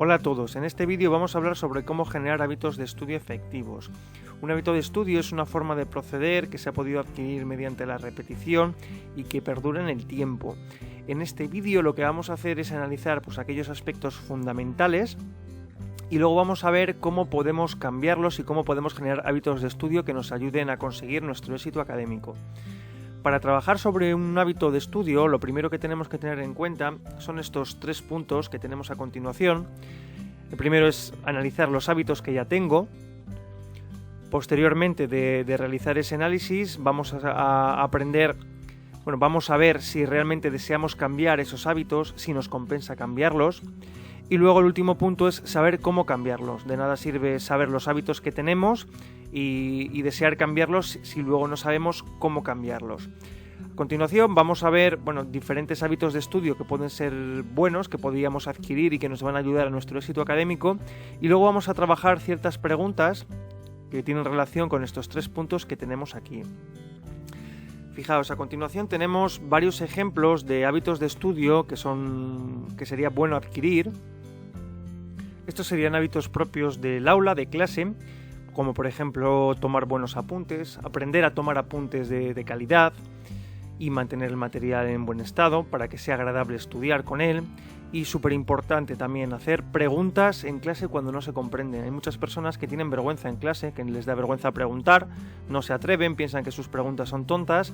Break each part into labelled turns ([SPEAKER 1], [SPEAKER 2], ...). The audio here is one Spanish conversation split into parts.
[SPEAKER 1] Hola a todos, en este vídeo vamos a hablar sobre cómo generar hábitos de estudio efectivos. Un hábito de estudio es una forma de proceder que se ha podido adquirir mediante la repetición y que perdura en el tiempo. En este vídeo lo que vamos a hacer es analizar aquellos aspectos fundamentales y luego vamos a ver cómo podemos cambiarlos y cómo podemos generar hábitos de estudio que nos ayuden a conseguir nuestro éxito académico. Para trabajar sobre un hábito de estudio, lo primero que tenemos que tener en cuenta son estos 3 puntos que tenemos a continuación. El primero es analizar los hábitos que ya tengo. Posteriormente de realizar ese análisis, vamos a ver si realmente deseamos cambiar esos hábitos, si nos compensa cambiarlos. Y luego el último punto es saber cómo cambiarlos. De nada sirve saber los hábitos que tenemos y desear cambiarlos si luego no sabemos cómo cambiarlos. A continuación vamos a ver diferentes hábitos de estudio que pueden ser buenos, que podríamos adquirir y que nos van a ayudar a nuestro éxito académico. Y luego vamos a trabajar ciertas preguntas que tienen relación con estos 3 puntos que tenemos aquí. Fijaos, a continuación tenemos varios ejemplos de hábitos de estudio que sería bueno adquirir. Estos serían hábitos propios del aula, de clase, como por ejemplo tomar buenos apuntes, aprender a tomar apuntes de calidad y mantener el material en buen estado para que sea agradable estudiar con él. Y súper importante también hacer preguntas en clase cuando no se comprenden. Hay muchas personas que tienen vergüenza en clase, que les da vergüenza preguntar, no se atreven, piensan que sus preguntas son tontas.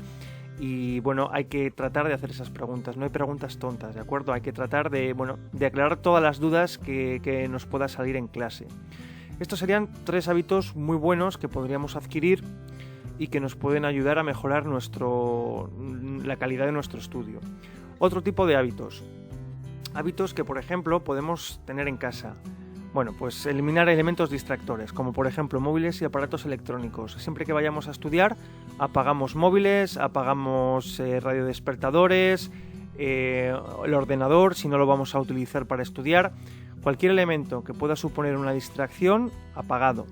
[SPEAKER 1] Y hay que tratar de hacer esas preguntas, no hay preguntas tontas, ¿de acuerdo? Hay que tratar de aclarar todas las dudas que nos pueda salir en clase. Estos serían 3 hábitos muy buenos que podríamos adquirir y que nos pueden ayudar a mejorar la calidad de nuestro estudio. Otro tipo de hábitos que por ejemplo podemos tener en casa. Pues eliminar elementos distractores, como por ejemplo móviles y aparatos electrónicos. Siempre que vayamos a estudiar, apagamos móviles, apagamos radiodespertadores, el ordenador, si no lo vamos a utilizar para estudiar. Cualquier elemento que pueda suponer una distracción, apagado.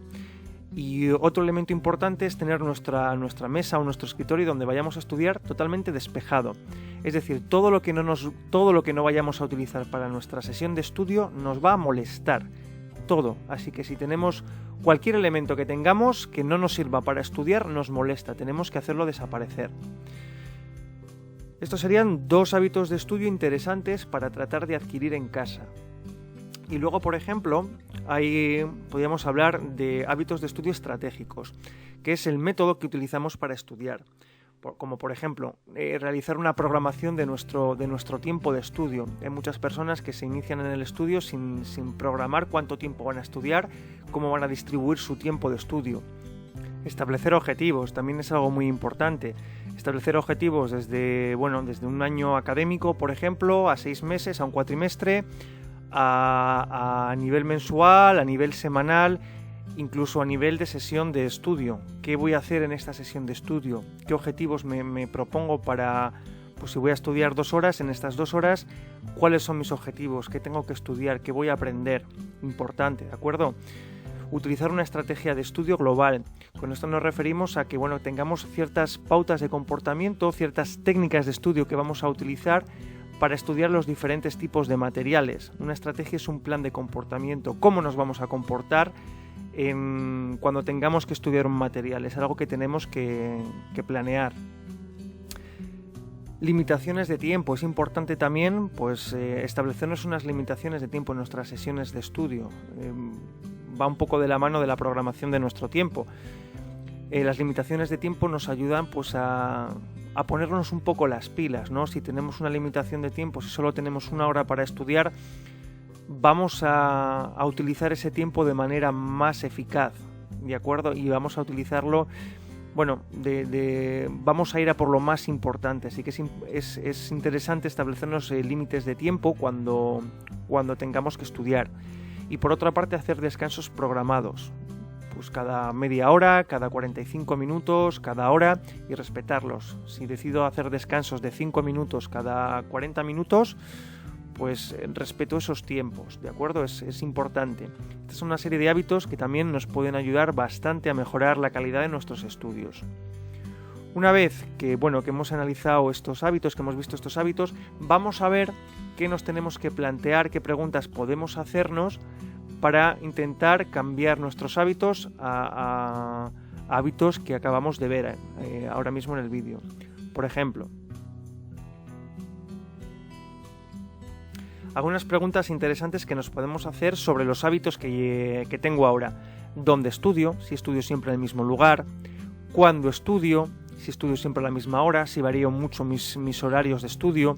[SPEAKER 1] Y otro elemento importante es tener nuestra mesa o nuestro escritorio donde vayamos a estudiar totalmente despejado. Es decir, todo lo que no vayamos a utilizar para nuestra sesión de estudio nos va a molestar. Todo. Así que si tenemos cualquier elemento que tengamos que no nos sirva para estudiar, nos molesta. Tenemos que hacerlo desaparecer. Estos serían 2 hábitos de estudio interesantes para tratar de adquirir en casa. Y luego, por ejemplo, podríamos hablar de hábitos de estudio estratégicos, que es el método que utilizamos para estudiar. Como por ejemplo, realizar una programación de nuestro tiempo de estudio. Hay muchas personas que se inician en el estudio sin programar cuánto tiempo van a estudiar, cómo van a distribuir su tiempo de estudio. Establecer objetivos también es algo muy importante. Establecer objetivos desde un año académico, por ejemplo, a 6 meses, a un cuatrimestre, a nivel mensual, a nivel semanal, incluso a nivel de sesión de estudio. ¿Qué voy a hacer en esta sesión de estudio? ¿Qué objetivos me propongo para, si voy a estudiar 2 horas, en estas 2 horas, cuáles son mis objetivos? ¿Qué tengo que estudiar? ¿Qué voy a aprender? Importante, ¿de acuerdo? Utilizar una estrategia de estudio global. Con esto nos referimos a que tengamos ciertas pautas de comportamiento, ciertas técnicas de estudio que vamos a utilizar para estudiar los diferentes tipos de materiales. Una estrategia es un plan de comportamiento. ¿Cómo nos vamos a comportar cuando tengamos que estudiar un material? Es algo que tenemos que planear. Limitaciones de tiempo. Es importante también establecernos unas limitaciones de tiempo en nuestras sesiones de estudio. Va un poco de la mano de la programación de nuestro tiempo. Las limitaciones de tiempo nos ayudan a ponernos un poco las pilas, ¿no? Si tenemos una limitación de tiempo, si solo tenemos 1 hora para estudiar, vamos a utilizar ese tiempo de manera más eficaz, ¿de acuerdo? Y vamos a utilizarlo, vamos a ir a por lo más importante. Así que es interesante establecernos límites de tiempo cuando tengamos que estudiar. Y por otra parte, hacer descansos programados. Cada media hora, cada 45 minutos, cada hora, y respetarlos. Si decido hacer descansos de 5 minutos cada 40 minutos, respeto esos tiempos, ¿de acuerdo? Es importante. Esta es una serie de hábitos que también nos pueden ayudar bastante a mejorar la calidad de nuestros estudios. Una vez que hemos analizado estos hábitos, que hemos visto estos hábitos, vamos a ver qué nos tenemos que plantear, qué preguntas podemos hacernos para intentar cambiar nuestros hábitos a hábitos que acabamos de ver ahora mismo en el vídeo. Por ejemplo, algunas preguntas interesantes que nos podemos hacer sobre los hábitos que tengo ahora. ¿Dónde estudio? Si estudio siempre en el mismo lugar. ¿Cuándo estudio? Si estudio siempre a la misma hora. Si varío mucho mis horarios de estudio.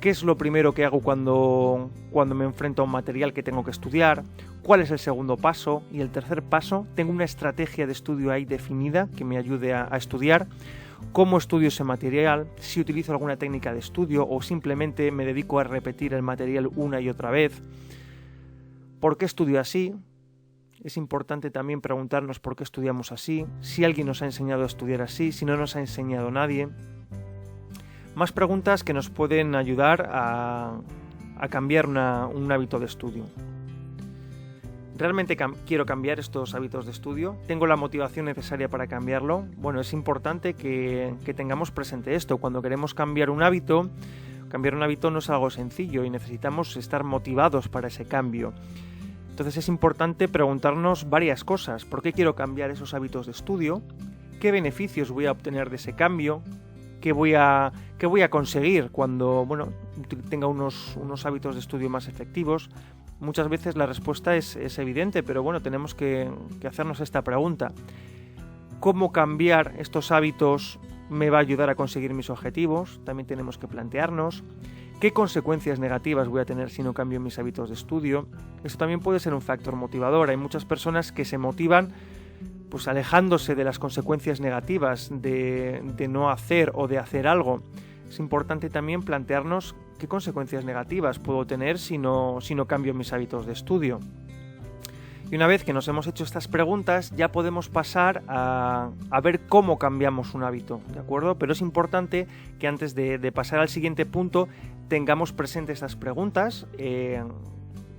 [SPEAKER 1] ¿Qué es lo primero que hago cuando me enfrento a un material que tengo que estudiar? ¿Cuál es el segundo paso? Y el tercer paso, ¿tengo una estrategia de estudio ahí definida que me ayude a estudiar? ¿Cómo estudio ese material? ¿Si utilizo alguna técnica de estudio o simplemente me dedico a repetir el material una y otra vez? ¿Por qué estudio así? Es importante también preguntarnos por qué estudiamos así, si alguien nos ha enseñado a estudiar así, si no nos ha enseñado nadie. Más preguntas que nos pueden ayudar a cambiar un hábito de estudio. ¿Realmente quiero cambiar estos hábitos de estudio? ¿Tengo la motivación necesaria para cambiarlo? Bueno, es importante que tengamos presente esto. Cuando queremos cambiar un hábito no es algo sencillo y necesitamos estar motivados para ese cambio. Entonces es importante preguntarnos varias cosas. ¿Por qué quiero cambiar esos hábitos de estudio? ¿Qué beneficios voy a obtener de ese cambio? ¿Qué voy a conseguir cuando tenga unos hábitos de estudio más efectivos? Muchas veces la respuesta es evidente, pero tenemos que hacernos esta pregunta. ¿Cómo cambiar estos hábitos me va a ayudar a conseguir mis objetivos? También tenemos que plantearnos. ¿Qué consecuencias negativas voy a tener si no cambio mis hábitos de estudio? Esto también puede ser un factor motivador. Hay muchas personas que se motivan pues alejándose de las consecuencias negativas de no hacer o de hacer algo. Es importante también plantearnos qué consecuencias negativas puedo tener si no cambio mis hábitos de estudio. Y una vez que nos hemos hecho estas preguntas, ya podemos pasar a ver cómo cambiamos un hábito, ¿de acuerdo? Pero es importante que antes de pasar al siguiente punto tengamos presentes estas preguntas,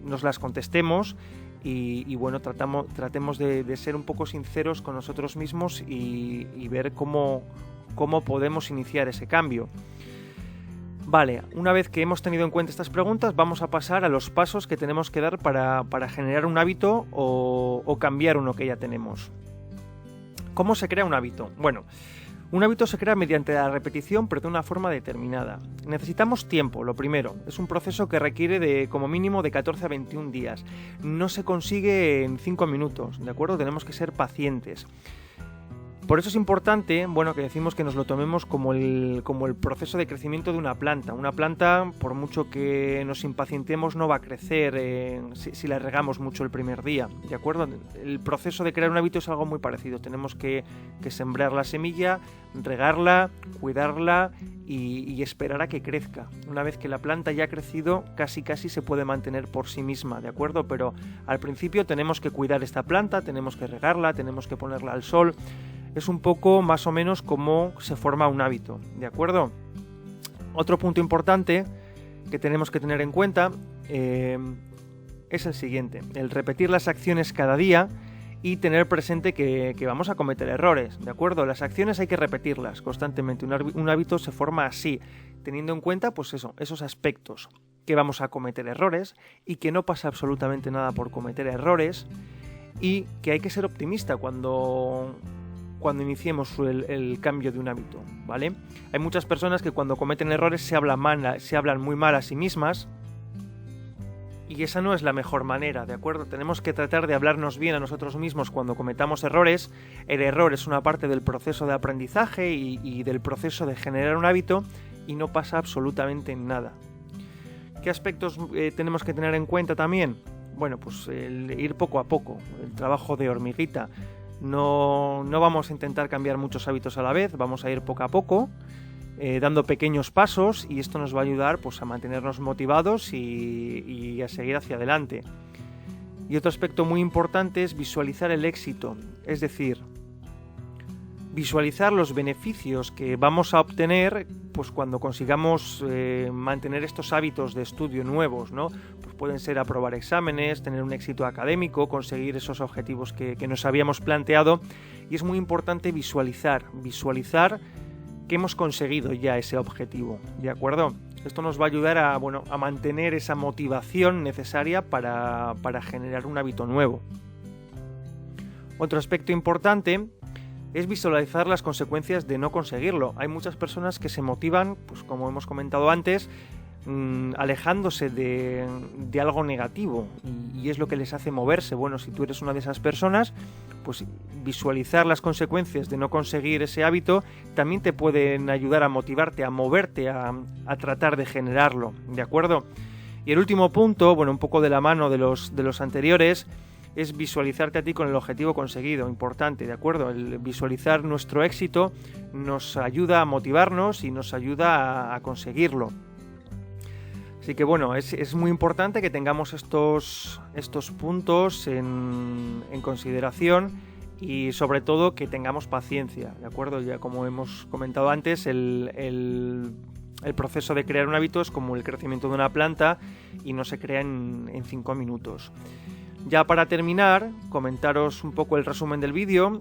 [SPEAKER 1] nos las contestemos y tratemos de ser un poco sinceros con nosotros mismos y ver cómo podemos iniciar ese cambio. Vale, una vez que hemos tenido en cuenta estas preguntas, vamos a pasar a los pasos que tenemos que dar para generar un hábito o cambiar uno que ya tenemos. ¿Cómo se crea un hábito? Bueno, un hábito se crea mediante la repetición, pero de una forma determinada. Necesitamos tiempo, lo primero. Es un proceso que requiere como mínimo de 14 a 21 días. No se consigue en 5 minutos, ¿de acuerdo? Tenemos que ser pacientes. Por eso es importante, que decimos que nos lo tomemos como el proceso de crecimiento de una planta. Una planta, por mucho que nos impacientemos, no va a crecer si la regamos mucho el primer día, ¿de acuerdo? El proceso de crear un hábito es algo muy parecido. Tenemos que sembrar la semilla, regarla, cuidarla y esperar a que crezca. Una vez que la planta ya ha crecido, casi se puede mantener por sí misma, ¿de acuerdo? Pero al principio tenemos que cuidar esta planta, tenemos que regarla, tenemos que ponerla al sol. Es un poco más o menos cómo se forma un hábito, ¿de acuerdo? Otro punto importante que tenemos que tener en cuenta es el siguiente: el repetir las acciones cada día y tener presente que vamos a cometer errores, ¿de acuerdo? Las acciones hay que repetirlas constantemente. Un hábito se forma así, teniendo en cuenta pues esos aspectos, que vamos a cometer errores y que no pasa absolutamente nada por cometer errores y que hay que ser optimista cuando iniciemos el cambio de un hábito, ¿vale? Hay muchas personas que cuando cometen errores se hablan muy mal a sí mismas y esa no es la mejor manera, ¿de acuerdo? Tenemos que tratar de hablarnos bien a nosotros mismos cuando cometamos errores. El error es una parte del proceso de aprendizaje y del proceso de generar un hábito y no pasa absolutamente nada. ¿Qué aspectos tenemos que tener en cuenta también? Bueno, pues el ir poco a poco, el trabajo de hormiguita. No vamos a intentar cambiar muchos hábitos a la vez, vamos a ir poco a poco, dando pequeños pasos, y esto nos va a ayudar pues, a mantenernos motivados y a seguir hacia adelante. Y otro aspecto muy importante es visualizar el éxito, es decir, visualizar los beneficios que vamos a obtener pues, cuando consigamos mantener estos hábitos de estudio nuevos, ¿no? Pues pueden ser aprobar exámenes, tener un éxito académico, conseguir esos objetivos que nos habíamos planteado, y es muy importante visualizar que hemos conseguido ya ese objetivo, ¿de acuerdo? Esto nos va a ayudar a mantener esa motivación necesaria para generar un hábito nuevo. Otro aspecto importante es visualizar las consecuencias de no conseguirlo. Hay muchas personas que se motivan, pues como hemos comentado antes, alejándose de algo negativo, y es lo que les hace moverse. Bueno, si tú eres una de esas personas, pues visualizar las consecuencias de no conseguir ese hábito también te pueden ayudar a motivarte, a moverte, a tratar de generarlo, ¿de acuerdo? Y el último punto, bueno, un poco de la mano de los anteriores, es visualizarte a ti con el objetivo conseguido, importante, ¿de acuerdo? El visualizar nuestro éxito nos ayuda a motivarnos y nos ayuda a conseguirlo. Así que bueno, es muy importante que tengamos estos puntos en consideración, y sobre todo que tengamos paciencia, ¿de acuerdo? Ya como hemos comentado antes, el proceso de crear un hábito es como el crecimiento de una planta y no se crea en 5 minutos. Ya para terminar, comentaros un poco el resumen del vídeo,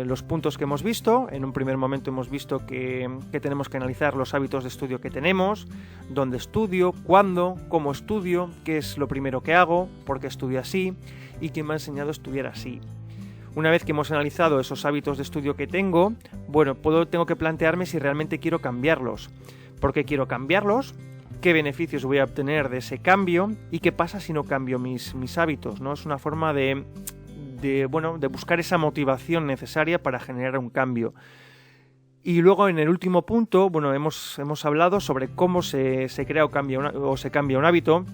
[SPEAKER 1] los puntos que hemos visto. En un primer momento hemos visto que tenemos que analizar los hábitos de estudio que tenemos, dónde estudio, cuándo, cómo estudio, qué es lo primero que hago, por qué estudio así y quién me ha enseñado a estudiar así. Una vez que hemos analizado esos hábitos de estudio que tengo, bueno, tengo que plantearme si realmente quiero cambiarlos. ¿Por qué quiero cambiarlos? ¿Qué beneficios voy a obtener de ese cambio? ¿Y qué pasa si no cambio mis hábitos, ¿no? Es una forma de buscar esa motivación necesaria para generar un cambio. Y luego en el último punto, bueno, hemos hablado sobre cómo se crea o se cambia un hábito,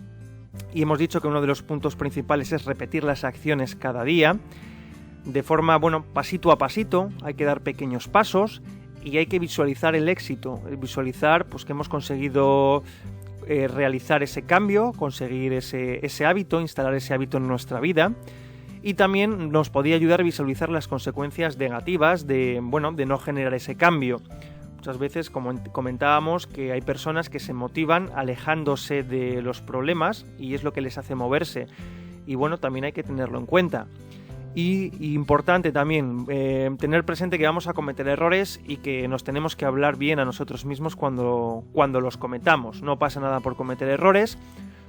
[SPEAKER 1] y hemos dicho que uno de los puntos principales es repetir las acciones cada día, de forma, pasito a pasito. Hay que dar pequeños pasos y hay que visualizar el éxito, visualizar pues que hemos conseguido realizar ese cambio, conseguir ese hábito, instalar ese hábito en nuestra vida. Y también nos podía ayudar a visualizar las consecuencias negativas de no generar ese cambio. Muchas veces, como comentábamos, que hay personas que se motivan alejándose de los problemas y es lo que les hace moverse. Y bueno, también hay que tenerlo en cuenta. Y importante también tener presente que vamos a cometer errores y que nos tenemos que hablar bien a nosotros mismos cuando los cometamos. No pasa nada por cometer errores,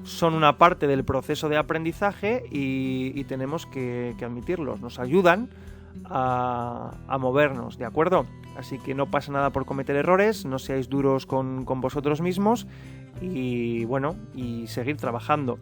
[SPEAKER 1] son una parte del proceso de aprendizaje y tenemos que admitirlos. Nos ayudan a movernos, ¿de acuerdo? Así que no pasa nada por cometer errores, no seáis duros con vosotros mismos y seguir trabajando.